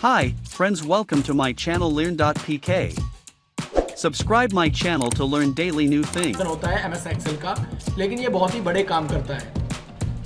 Hi, friends, welcome to my channel learn.pk. Subscribe my channel to learn daily new things. होता है MS Excel का, लेकिन ये बहुत ही बड़े काम करता है।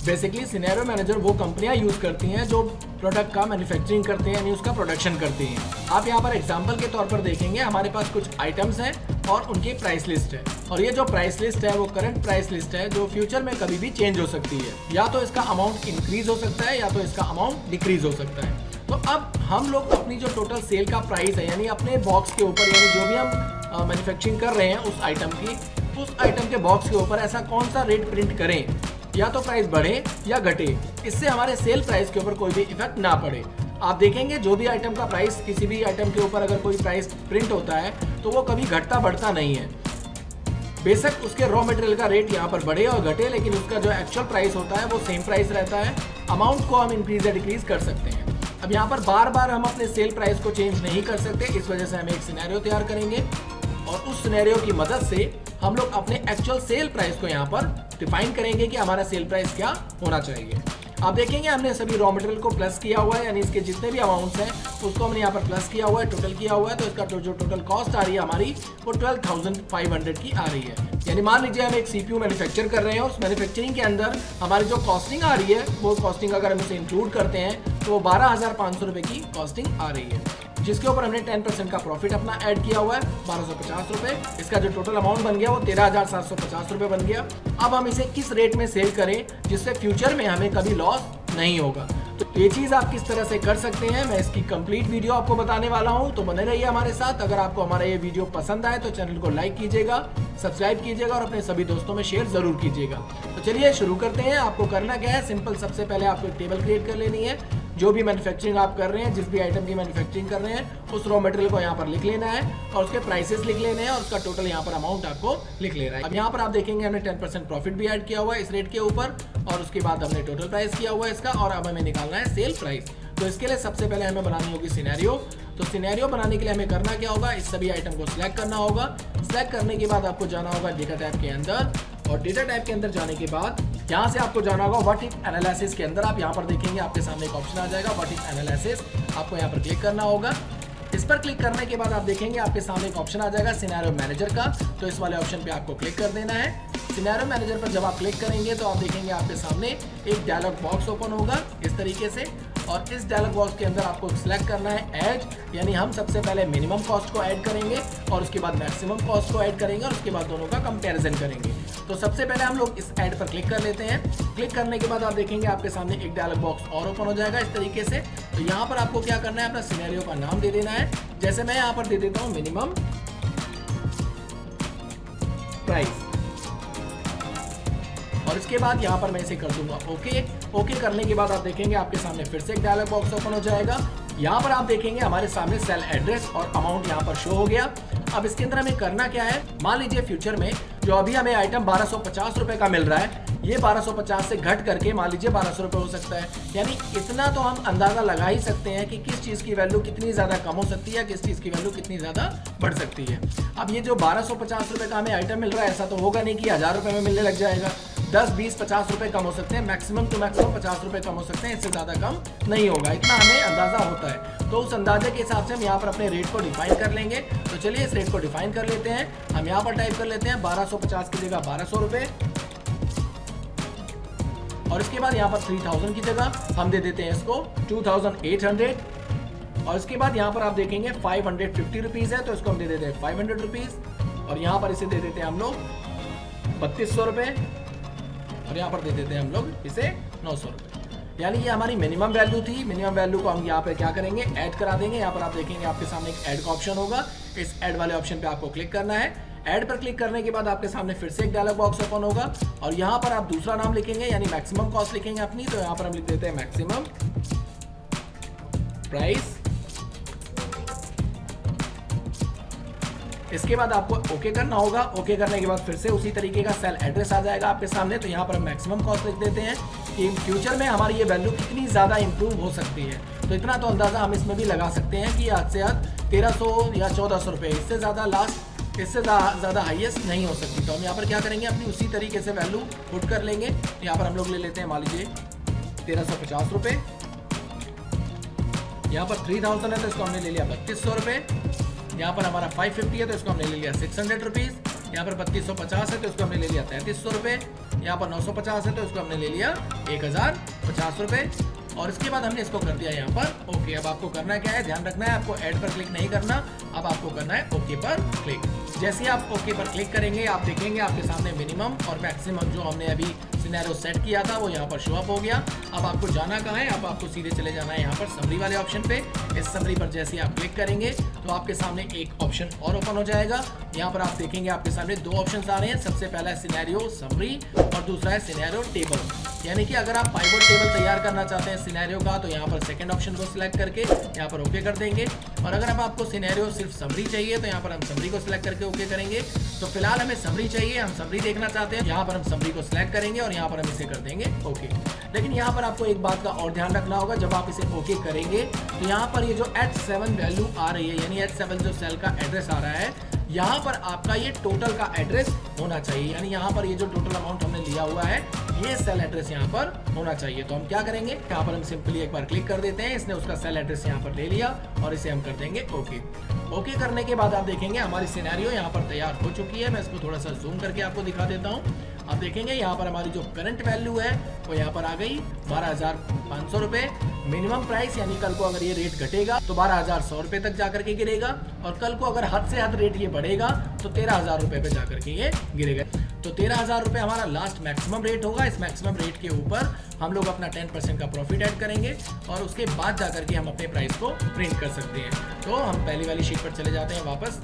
बेसिकली सिनेरियो मैनेजर वो कंपनियां यूज करती हैं जो प्रोडक्ट का मैन्युफैक्चरिंग करते हैं, यानी उसका प्रोडक्शन करती हैं। आप यहाँ पर एग्जांपल के तौर पर देखेंगे, हमारे पास कुछ आइटम्स हैं और उनकी प्राइस लिस्ट है। और ये जो प्राइस लिस्ट है वो करंट प्राइस लिस्ट है, जो फ्यूचर में कभी भी चेंज हो सकती है। या तो इसका अमाउंट इंक्रीज हो सकता है या तो इसका अमाउंट डिक्रीज हो सकता है। तो अब हम लोग अपनी जो टोटल सेल का प्राइस है, यानी अपने बॉक्स के ऊपर, यानी जो भी हम मैन्युफैक्चरिंग कर रहे हैं उस आइटम की, उस आइटम के बॉक्स के ऊपर ऐसा कौन सा रेट प्रिंट करें या तो प्राइस बढ़े या घटे, इससे हमारे सेल प्राइस के ऊपर कोई भी इफेक्ट ना पड़े। आप देखेंगे जो भी आइटम का प्राइस, किसी भी आइटम के ऊपर अगर कोई प्राइस प्रिंट होता है तो वो कभी घटता बढ़ता नहीं है। बेशक उसके रॉ मटेरियल का रेट यहाँ पर बढ़े और घटे, लेकिन उसका जो एक्चुअल प्राइस होता है वो सेम प्राइस रहता है। अमाउंट को हम इंक्रीज या डिक्रीज कर सकते हैं। अब यहाँ पर बार बार हम अपने सेल प्राइस को चेंज नहीं कर सकते, इस वजह से हम एक सिनेरियो तैयार करेंगे और उस सिनेरियो की मदद से हम लोग अपने एक्चुअल सेल प्राइस को यहाँ पर डिफाइन करेंगे कि हमारा सेल प्राइस क्या होना चाहिए। आप देखेंगे हमने सभी रॉ मटेरियल को प्लस किया हुआ है, यानी इसके जितने भी अमाउंट्स हैं उसको हमने यहाँ पर प्लस किया हुआ है, टोटल किया हुआ है। तो इसका जो टोटल कॉस्ट आ रही है हमारी वो 12,500 की आ रही है। यानी मान लीजिए हम एक CPU मैन्युफैक्चर कर रहे हैं, उस मैन्युफैक्चरिंग के अंदर हमारी जो कॉस्टिंग आ रही है वो कॉस्टिंग अगर हम इसे इंक्लूड करते हैं तो वो 12,500 रुपये की कॉस्टिंग आ रही है, जिसके ऊपर हमने 10% का प्रॉफिट अपना ऐड किया हुआ है 1250 रुपये। इसका जो टोटल अमाउंट बन गया वो 13,750 रुपये बन गया। अब हम इसे किस रेट में सेल करें जिससे फ्यूचर में हमें कभी लॉस नहीं होगा, तो ये चीज़ आप किस तरह से कर सकते हैं, मैं इसकी कंप्लीट वीडियो आपको बताने वाला हूं। तो बने रहिए हमारे साथ। अगर आपको हमारा ये वीडियो पसंद आए तो चैनल को लाइक कीजिएगा, सब्सक्राइब कीजिएगा और अपने सभी दोस्तों में शेयर जरूर कीजिएगा। तो चलिए शुरू करते हैं। आपको करना क्या है, सिंपल, सबसे पहले आपको एक टेबल क्रिएट कर लेनी है। जो भी मैन्युफैक्चरिंग आप कर रहे हैं, जिस भी आइटम की मैन्युफैक्चरिंग कर रहे हैं, उस रॉ मटेरियल को यहाँ पर लिख लेना है और उसके प्राइसेस लिख लेने हैं और उसका टोटल यहाँ पर अमाउंट आपको लिख लेना है। अब यहाँ पर आप देखेंगे हमने 10% प्रॉफिट भी ऐड किया हुआ है इस रेट के ऊपर, और उसके बाद हमने टोटल प्राइस किया हुआ है इसका, और अब हमें निकालना है सेल प्राइस। तो इसके लिए सबसे पहले हमें बनानी होगी सिनेरियो। तो सिनेरियो बनाने के लिए हमें करना क्या होगा, इस सभी आइटम को सिलेक्ट करना होगा। सिलेक्ट करने के बाद आपको जाना होगा डेटा टाइप के अंदर, और डेटा टाइप के अंदर जाने के बाद यहाँ से आपको जाना होगा व्हाट इफ एनालिसिस के अंदर। आप यहाँ पर देखेंगे आपके सामने एक ऑप्शन आ जाएगा व्हाट इफ एनालिसिस, आपको यहाँ पर क्लिक करना होगा। इस पर क्लिक करने के बाद आप देखेंगे आपके सामने एक ऑप्शन आ जाएगा सिनेरियो मैनेजर का, तो इस वाले ऑप्शन पे आपको क्लिक कर देना है। सिनेरियो मैनेजर पर जब आप क्लिक करेंगे तो आप देखेंगे आपके सामने एक डायलॉग बॉक्स ओपन होगा इस तरीके से, और इस डायलॉग बॉक्स के अंदर आपको सिलेक्ट करना है ऐड, यानी हम सबसे पहले मिनिमम कॉस्ट को ऐड करेंगे और उसके बाद मैक्सिमम कॉस्ट को ऐड करेंगे और उसके बाद दोनों का कंपैरिजन करेंगे। तो सबसे पहले हम लोग इस ऐड पर क्लिक कर लेते हैं। क्लिक करने के बाद आप देखेंगे आपके सामने एक डायलॉग बॉक्स और ओपन हो जाएगा इस तरीके से। तो यहाँ पर आपको क्या करना है, अपना सिनेरियो का नाम दे देना है। जैसे मैं यहाँ पर दे देता हूँ मिनिमम प्राइस, और इसके बाद यहाँ पर मैं इसे कर दूंगा ओके। ओके करने के बाद आप देखेंगे आपके सामने फिर से एक डायलॉग बॉक्स ओपन हो जाएगा। यहाँ पर आप देखेंगे हमारे सामने सेल एड्रेस और अमाउंट यहाँ पर शो हो गया। अब इसके अंदर हमें करना क्या है, मान लीजिए फ्यूचर में जो अभी हमें आइटम 1250 रुपए का मिल रहा है, ये 1250 से घट करके मान लीजिए 1200 रुपए हो सकता है। यानी इतना तो हम अंदाजा लगा ही सकते हैं कि किस चीज की वैल्यू कितनी ज्यादा कम हो सकती है, किस चीज की वैल्यू कितनी ज्यादा बढ़ सकती है। अब ये जो 1250 रुपए का हमें आइटम मिल रहा है, ऐसा तो होगा नहीं कि 1000 रुपए में मिलने लग जाएगा। 10, 20, 50 रुपए कम हो सकते हैं, मैक्सिमम टू मैक्सिमम 50 रुपए कम हो सकते हैं, इससे ज्यादा कम नहीं होगा, इतना हमें अंदाजा होता है। तो उस अंदाजे के हिसाब से हम यहाँ पर अपने रेट को डिफाइन कर लेंगे। तो चलिए इस रेट को डिफाइन कर लेते हैं। हम यहाँ पर टाइप कर लेते हैं 1250 की जगह 1200 रुपए, और इसके बाद यहाँ पर 3000 की जगह हम दे देते हैं इसको 2800, और इसके बाद यहाँ पर आप देखेंगे 550 रुपीज है, तो इसको हम दे देते हैं 500 रुपीज, और यहाँ पर इसे दे देते हैं हम लोग 3200 रुपए, और यहाँ पर दे देते हैं हम लोग इसे 900 रुपए। यानी ये हमारी मिनिमम वैल्यू थी। मिनिमम वैल्यू को हम यहाँ पे क्या करेंगे, ऐड करा देंगे। यहाँ पर आप देखेंगे आपके सामने एक ऐड का ऑप्शन होगा, इस ऐड वाले ऑप्शन पे आपको क्लिक करना है। ऐड पर क्लिक करने के बाद आपके सामने फिर से एक डायलॉग बॉक्स ओपन होगा, और यहाँ पर आप दूसरा नाम लिखेंगे, यानी मैक्सिमम कॉस्ट लिखेंगे अपनी। तो यहाँ पर हम लिख देते हैं मैक्सिमम प्राइस। इसके बाद आपको ओके करना होगा। ओके करने के बाद फिर से उसी तरीके का सेल एड्रेस आ जाएगा आपके सामने। तो यहाँ पर हम मैक्सिमम कॉस्ट लिख देते हैं कि फ्यूचर में हमारी ये वैल्यू कितनी ज़्यादा इंप्रूव हो सकती है। तो इतना तो अंदाज़ा हम इसमें भी लगा सकते हैं कि हद से हद 1300 या 1400 रुपये, इससे ज़्यादा लास्ट, इससे ज़्यादा हाईएस्ट नहीं हो सकती। तो हम यहाँ पर क्या करेंगे, अपनी उसी तरीके से वैल्यू पुट कर लेंगे। यहाँ पर हम लोग ले लेते हैं मान लीजिए 1350 रुपये, यहाँ पर 3000 है तो इसको हमने ले लिया 3200 रुपये। यहाँ पर हमारा 550 है तो इसको हमने ले लिया 600 रुपीज़। यहाँ पर 3250 है तो इसको हमने ले लिया 3300 रुपये। यहाँ पर 950 है तो इसको हमने ले लिया 1050 रुपये। और इसके बाद हमने इसको कर दिया यहाँ पर ओके। अब आपको करना क्या है, ध्यान रखना है, आपको ऐड पर क्लिक नहीं करना, अब आपको करना है ओके पर क्लिक। जैसे ही आप ओके पर क्लिक करेंगे आप देखेंगे आपके सामने मिनिमम और मैक्सिमम जो हमने अभी सिनेरियो सेट किया था वो यहाँ पर शो अप हो गया। अब आपको जाना कहाँ है, अब आपको सीधे चले जाना है यहाँ पर समरी वाले ऑप्शन पे। इस समरी पर जैसे ही आप क्लिक करेंगे तो आपके सामने एक ऑप्शन और ओपन हो जाएगा। यहाँ पर आप देखेंगे आपके सामने दो ऑप्शन आ रहे हैं। सबसे पहला है सिनेरियो समरी और दूसरा है सिनेरियो टेबल। यानी कि अगर आप पाइवट टेबल तैयार करना चाहते हैं सिनेरियो का तो यहाँ पर सेकंड ऑप्शन को सिलेक्ट करके यहाँ पर ओके कर देंगे। और अगर अब आपको सिनेरियो सिर्फ समरी चाहिए तो यहाँ पर हम समरी को सिलेक्ट करके ओके करेंगे। तो फिलहाल हमें समरी चाहिए, हम समरी देखना चाहते हैं, यहाँ पर हम समरी को सिलेक्ट करेंगे और यहाँ पर हम इसे कर देंगे ओके। लेकिन यहाँ पर आपको एक बात का और ध्यान रखना होगा, जब आप इसे ओके करेंगे तो यहाँ पर ये जो H7 वैल्यू आ रही है, यानी H7 जो सेल का एड्रेस आ रहा है, यहाँ पर आपका ये टोटल का एड्रेस होना चाहिए। यानी यहाँ पर ये जो टोटल अमाउंट हमने लिया हुआ है ये सेल एड्रेस यहाँ पर होना चाहिए। तो हम क्या करेंगे, यहाँ पर हम सिंपली एक बार क्लिक कर देते हैं, इसने उसका सेल एड्रेस यहाँ पर ले लिया और इसे हम कर देंगे ओके। ओके करने के बाद आप देखेंगे हमारी सिनेरियो यहाँ पर तैयार हो चुकी है। मैं इसको थोड़ा सा जूम करके आपको दिखा देता हूँ। आप देखेंगे यहाँ पर हमारी जो करंट वैल्यू है वो यहाँ पर आ गई 12,500 रुपये। मिनिमम प्राइस यानी कल को अगर ये रेट घटेगा तो 12,100 रुपये तक जाकर के गिरेगा, और कल को अगर हद से हद रेट ये बढ़ेगा तो 13,000 रुपये पे जाकर के ये गिरेगा। तो 13,000 रुपये हमारा लास्ट मैक्सिमम रेट होगा। इस मैक्सिमम रेट के ऊपर हम लोग अपना 10% का प्रॉफिट ऐड करेंगे और उसके बाद जाकर के हम अपने प्राइस को प्रिंट कर सकते हैं। तो हम पहली वाली शीट पर चले जाते हैं वापस,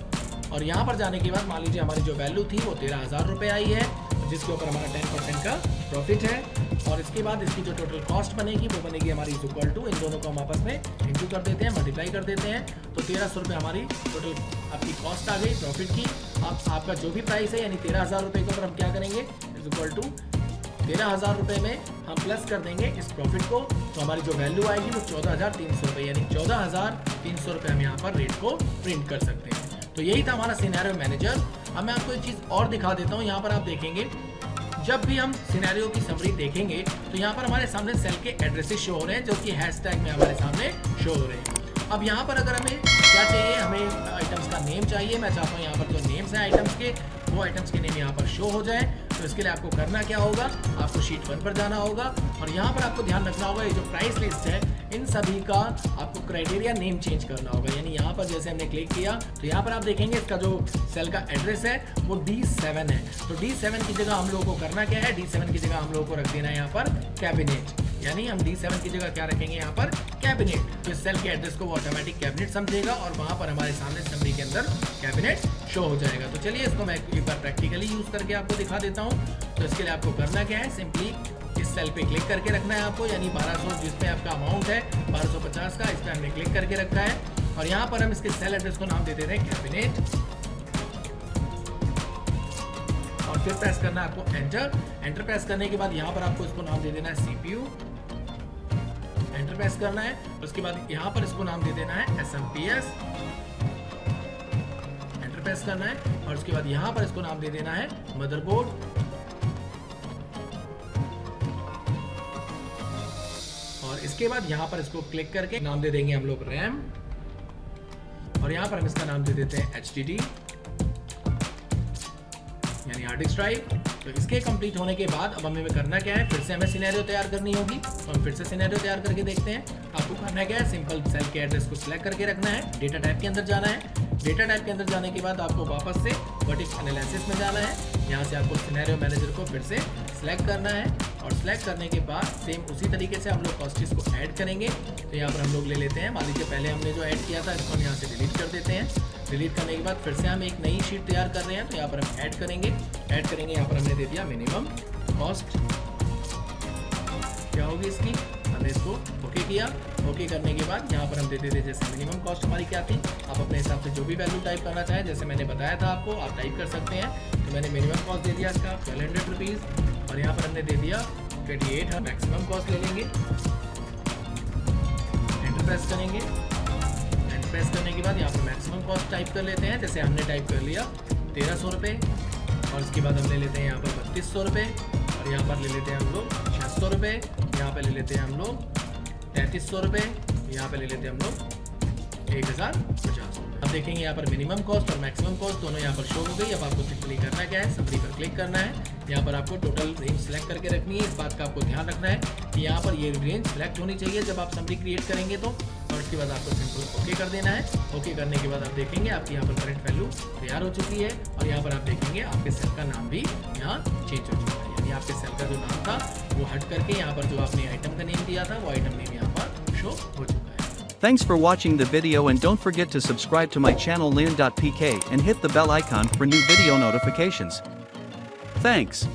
और यहाँ पर जाने के बाद मान लीजिए हमारी जो वैल्यू थी वो 13,000 रुपये आई है, जिसके ऊपर हमारा 10% का प्रॉफिट है। और इसके बाद इसकी जो टोटल कॉस्ट बनेगी वो बनेगी हमारी इज इक्वल टू, इन दोनों को हम आपस में इंटू कर देते हैं, मल्टीप्लाई कर देते हैं। तो 1300 रुपये हमारी टोटल आपकी कॉस्ट आ गई प्रॉफिट की। अब आपका जो भी प्राइस है यानी 13,000 रुपये के ऊपर हम क्या करेंगे, इज इक्वल टू 13,000 रुपये में हम प्लस कर देंगे इस प्रॉफिट को। तो हमारी जो वैल्यू आएगी वो 14,300 रुपये, यानी 14,300 रुपये हम यहाँ पर रेट को प्रिंट कर सकते हैं। तो यही था हमारा सिनेरियो मैनेजर। अब मैं आपको एक चीज़ और दिखा देता हूँ। यहाँ पर आप देखेंगे जब भी हम सिनेरियो की समरी देखेंगे तो यहाँ पर हमारे सामने सेल के एड्रेसेस शो हो रहे हैं जो कि हैशटैग में हमारे सामने शो हो रहे हैं। अब यहाँ पर अगर हमें क्या चाहिए, हमें आइटम्स का नेम चाहिए। मैं चाहता हूँ यहाँ पर जो नेम्स हैं आइटम्स के वो आइटम्स के नेम यहाँ पर शो हो जाए। तो इसके लिए आपको करना क्या होगा, आपको शीट 1 पर जाना होगा और यहाँ पर आपको ध्यान रखना होगा ये जो प्राइस लिस्ट है इन सभी का आपको क्राइटेरिया नेम चेंज करना होगा। यानी यहाँ पर जैसे हमने क्लिक किया तो यहाँ पर आप देखेंगे इसका जो सेल का एड्रेस है वो D7 है। तो D7 की जगह हम लोगों को करना क्या है, D7 की जगह हम लोगों को रख देना है यहाँ पर कैबिनेट। यानी हम D7 की जगह क्या रखेंगे यहाँ पर कैबिनेट। तो इस सेल के एड्रेस को वो ऑटोमेटिक कैबिनेट समझेगा और वहाँ पर हमारे सामने समरी के अंदर कैबिनेट शो हो जाएगा। तो चलिए इसको मैं एक बार प्रैक्टिकली यूज करके आपको दिखा देता हूँ। तो इसके लिए आपको करना क्या है, सिंपली इस सेल पे क्लिक करके रखना है आपको, यानी 1200 जिसपे आपका अमाउंट है 1250 का, इस पर हमने क्लिक करके रखा है। और यहाँ पर हम इसके सेल एड्रेस को नाम दे देते हैं कैबिनेट और फिर प्रेस करना है आपको एंटर। एंटर प्रेस करने के बाद यहाँ पर आपको इसको नाम दे देना है CPU। एंटर प्रेस करना है, उसके बाद यहाँ पर इसको नाम दे देना है SMPS। एंटर प्रेस करना है और उसके बाद यहाँ पर इसको नाम दे देना है मदरबोर्ड। और इसके बाद यहाँ पर इसको क्लिक करके नाम दे देंगे हम लोग रैम और यहाँ पर हम इसका नाम दे देते हैं HDD यानी हार्ड डिस्क ड्राइव। तो इसके कंप्लीट होने के बाद अब हमें करना क्या है, फिर से हमें सिनेरियो तैयार करनी होगी। तो हम फिर से सिनेरियो तैयार करके देखते हैं। आपको करना क्या है, सिंपल सेल के एड्रेस को सिलेक्ट करके रखना है, डेटा टाइप के अंदर जाना है। डेटा टाइप के अंदर जाने के बाद आपको वापस से वर्टिक्स एनालिसिस में जाना है। यहाँ से आपको सिनेरियो मैनेजर को फिर से सिलेक्ट करना है और सिलेक्ट करने के बाद सेम उसी तरीके से हम लोग कॉस्टिस को ऐड करेंगे। तो यहाँ पर हम लोग ले लेते हैं, मान लीजिए पहले हमने जो ऐड किया था इसको हम यहाँ से डिलीट कर देते हैं। डिलीट करने के बाद फिर से हम एक नई शीट तैयार कर रहे हैं। तो यहाँ पर हम ऐड करेंगे यहाँ पर हमने दे दिया मिनिमम कॉस्ट क्या होगी इसकी, हमने इसको ओके किया। ओके करने के बाद यहाँ पर हम दे देते जैसे मिनिमम कॉस्ट हमारी क्या थी। आप अपने हिसाब से जो भी वैल्यू टाइप करना चाहें, जैसे मैंने बताया था आपको आप टाइप कर सकते हैं। तो मैंने मिनिमम कॉस्ट दे दिया इसका 1200 रुपीज़ और यहाँ पर हमने दे दिया 28। हम मैक्सिमम कॉस्ट ले लेंगे, एंटर प्रेस करेंगे। एंटर प्रेस करने के बाद यहाँ पर मैक्सिमम कॉस्ट टाइप कर लेते हैं, जैसे हमने टाइप कर लिया 1300 रुपये और उसके बाद हम ले लेते हैं यहाँ पर 3200 रुपये और यहाँ पर ले लेते हैं हम लोग 600 रुपये, यहाँ पर ले लेते हैं हम लोग 3300 रुपये, यहाँ पे ले लेते हैं हम लोग 1050। अब देखेंगे यहाँ पर मिनिमम कॉस्ट और मैक्सिमम कॉस्ट दोनों यहाँ पर शो हो गई। अब आपको सिंपली करना क्या है, समरी पर क्लिक करना है। यहाँ पर आपको टोटल रेंज सेलेक्ट करके रखनी है। इस बात का आपको ध्यान रखना है कि यहाँ पर ये रेंज सेलेक्ट होनी चाहिए जब आप समरी क्रिएट करेंगे तो। और उसके बाद आपको सिंपल ओके कर देना है। ओके करने के बाद आप देखेंगे आपकी यहाँ पर करंट वैल्यू तैयार हो चुकी है और यहाँ पर आप देखेंगे आपके सेल का नाम भी यहाँ चेंज हो चुका है। यानी आपके सेल का जो नाम था वो हट करके यहाँ पर जो आपने आइटम का नेम दिया था वो आइटम नेम यहाँ पर शो हो चुका है। Thanks for watching the video and don't forget to subscribe to my channel learn.pk and hit the bell icon for new video notifications. Thanks.